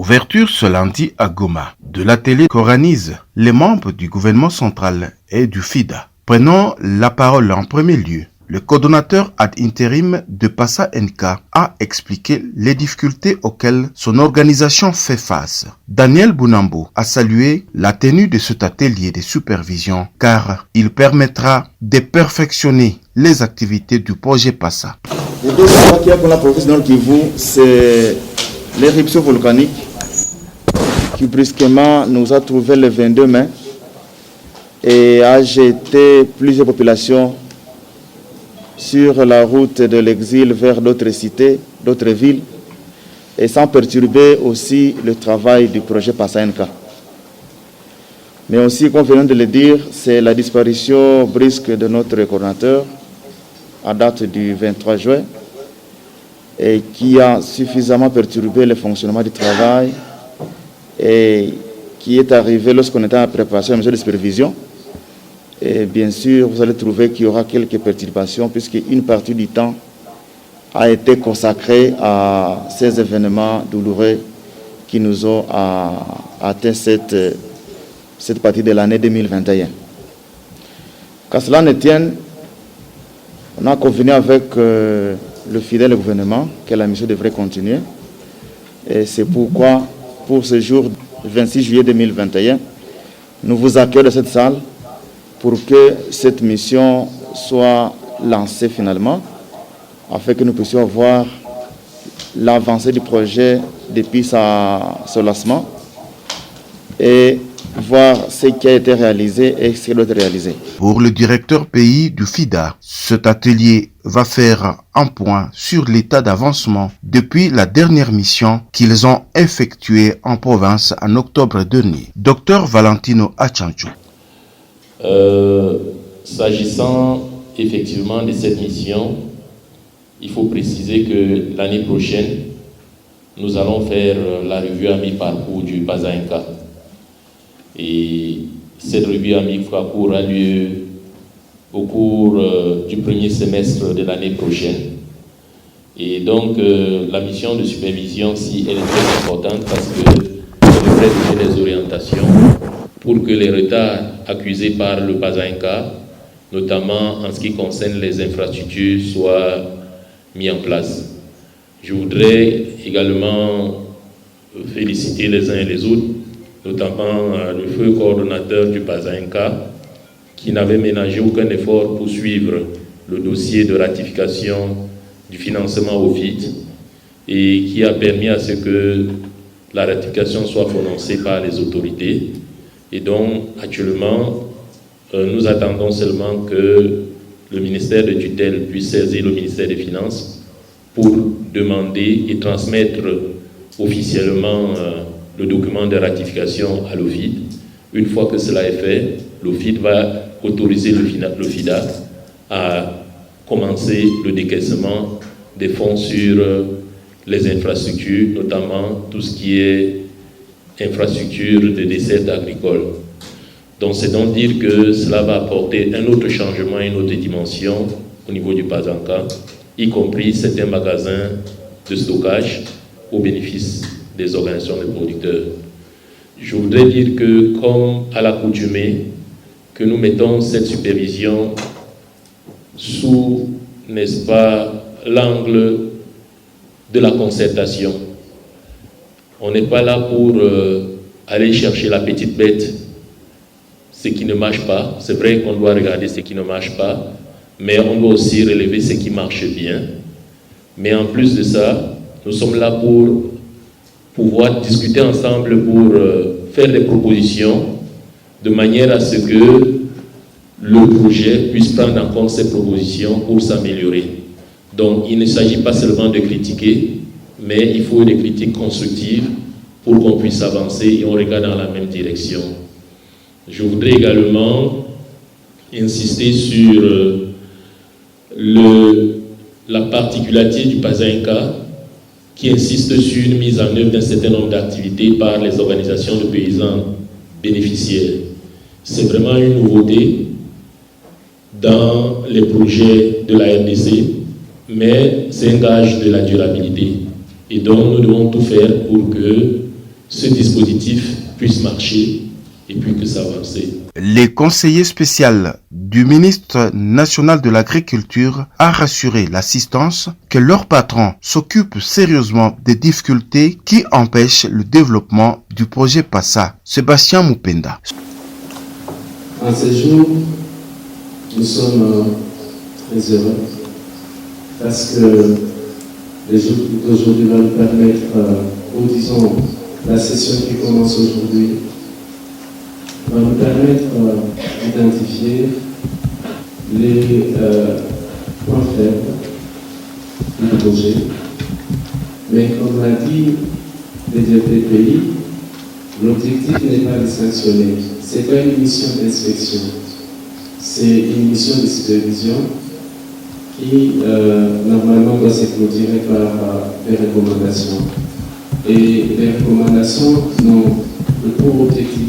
Ouverture ce lundi à Goma de l'atelier qu'organisent les membres du gouvernement central et du FIDA. Prenant la parole en premier lieu, le coordonnateur ad intérim de Passa NK a expliqué les difficultés auxquelles son organisation fait face. Daniel Bounambo a salué la tenue de cet atelier de supervision car il permettra de perfectionner les activités du projet Passa. Le deuxième qu'il y a pour la province Nord Kivu, c'est l'éruption volcanique qui brusquement nous a trouvé le 22 mai et a jeté plusieurs populations sur la route de l'exil vers d'autres cités, d'autres villes, et sans perturber aussi le travail du projet Passa NK. Mais aussi, comme venons de le dire, c'est la disparition brusque de notre coordonnateur à date du 23 juin et qui a suffisamment perturbé le fonctionnement du travail et qui est arrivé lorsqu'on était en préparation de mesures de supervision. Et bien sûr, vous allez trouver qu'il y aura quelques perturbations puisqu'une partie du temps a été consacrée à ces événements douloureux qui nous ont atteint cette partie de l'année 2021. Qu'à cela ne tienne, on a convenu avec le fidèle gouvernement que la mission devrait continuer. Et c'est pourquoi, pour ce jour 26 juillet 2021, nous vous accueillons dans cette salle pour que cette mission soit lancée finalement, afin que nous puissions voir l'avancée du projet depuis son lancement et voir ce qui a été réalisé et ce qui doit être réalisé. Pour le directeur pays du FIDA, cet atelier va faire un point sur l'état d'avancement depuis la dernière mission qu'ils ont effectuée en province en octobre dernier. Dr Valentino Achanchou. S'agissant effectivement de cette mission, il faut préciser que l'année prochaine, nous allons faire la revue à mi-parcours du Passa NK. Et cette revue à mi-parcours aura lieu au cours du premier semestre de l'année prochaine. Et donc, la mission de supervision, si elle est très importante parce qu'elle devrait donner des orientations pour que les retards accusés par le Passa NK, notamment en ce qui concerne les infrastructures, soient mis en place. Je voudrais également féliciter les uns et les autres, notamment le feu coordonnateur du Passa NK, qui n'avait ménagé aucun effort pour suivre le dossier de ratification du financement au FID et qui a permis à ce que la ratification soit prononcée par les autorités. Et donc, actuellement, nous attendons seulement que le ministère de tutelle puisse saisir le ministère des Finances pour demander et transmettre officiellement le document de ratification à l'OFID. Une fois que cela est fait, l'OFID va autoriser le FIDA à commencer le décaissement des fonds sur les infrastructures, notamment tout ce qui est infrastructure de dessert agricole. Donc c'est donc dire que cela va apporter un autre changement, une autre dimension au niveau du Passa NK, y compris certains magasins de stockage au bénéfice des organisations de producteurs. Je voudrais dire que, comme à l'accoutumée, que nous mettons cette supervision sous, n'est-ce pas, l'angle de la concertation. On n'est pas là pour aller chercher la petite bête, ce qui ne marche pas. C'est vrai qu'on doit regarder ce qui ne marche pas, mais on doit aussi relever ce qui marche bien. Mais en plus de ça, nous sommes là pour pouvoir discuter ensemble, pour faire des propositions, de manière à ce que le projet puisse prendre en compte ces propositions pour s'améliorer. Donc, il ne s'agit pas seulement de critiquer, mais il faut des critiques constructives pour qu'on puisse avancer et on regarde dans la même direction. Je voudrais également insister sur la particularité du Passa NK qui insiste sur une mise en œuvre d'un certain nombre d'activités par les organisations de paysans bénéficiaires. C'est vraiment une nouveauté dans les projets de la RDC, mais c'est un gage de la durabilité. Et donc, nous devons tout faire pour que ce dispositif puisse marcher et puis que ça avance. Le conseiller spécial du ministre national de l'Agriculture a rassuré l'assistance que leur patron s'occupe sérieusement des difficultés qui empêchent le développement du projet PASA. Sébastien Mupenda. En ce jour, nous sommes très heureux parce que les jours d'aujourd'hui vont nous permettre, ou disons, la session qui commence aujourd'hui, va nous permettre d'identifier les points faibles du projet. Mais comme l'a dit le DPPI, l'objectif n'est pas de sanctionner. Ce n'est pas une mission d'inspection. C'est une mission de supervision qui normalement doit se clôturer par des recommandations. Et les recommandations n'ont pour objectif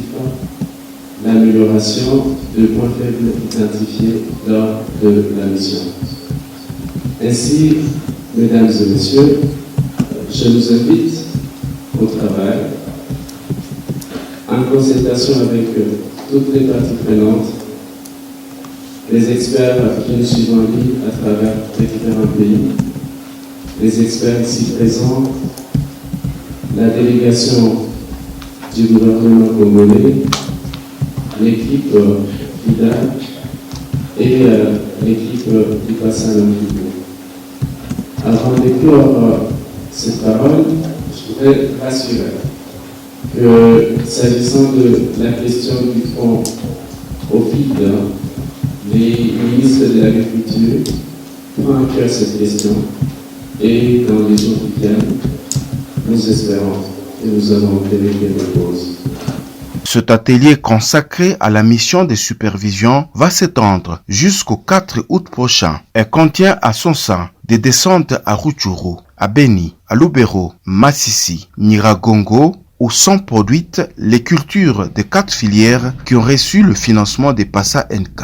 l'amélioration de points faibles identifiés lors de la mission. Ainsi, mesdames et messieurs, je vous invite au travail en concertation avec toutes les parties prenantes, les experts que nous suivons en ligne à travers les différents pays, les experts ici présents, la délégation du gouvernement congolais, l'équipe FIDA et l'équipe du PASA Nord-Kivu. Avant de clore cette parole, je voudrais rassurer que s'agissant de la question du fonds au FIDA, les ministres de l'Agriculture prennent à cœur cette question et dans les jours qui viennent, nous espérons que nous allons obtenir des réponses. Cet atelier consacré à la mission de supervision va s'étendre jusqu'au 4 août prochain et contient à son sein des descentes à Rutshuru, à Beni, à Lubero, Masisi, Nyiragongo, où sont produites les cultures des 4 filières qui ont reçu le financement des PASA NK.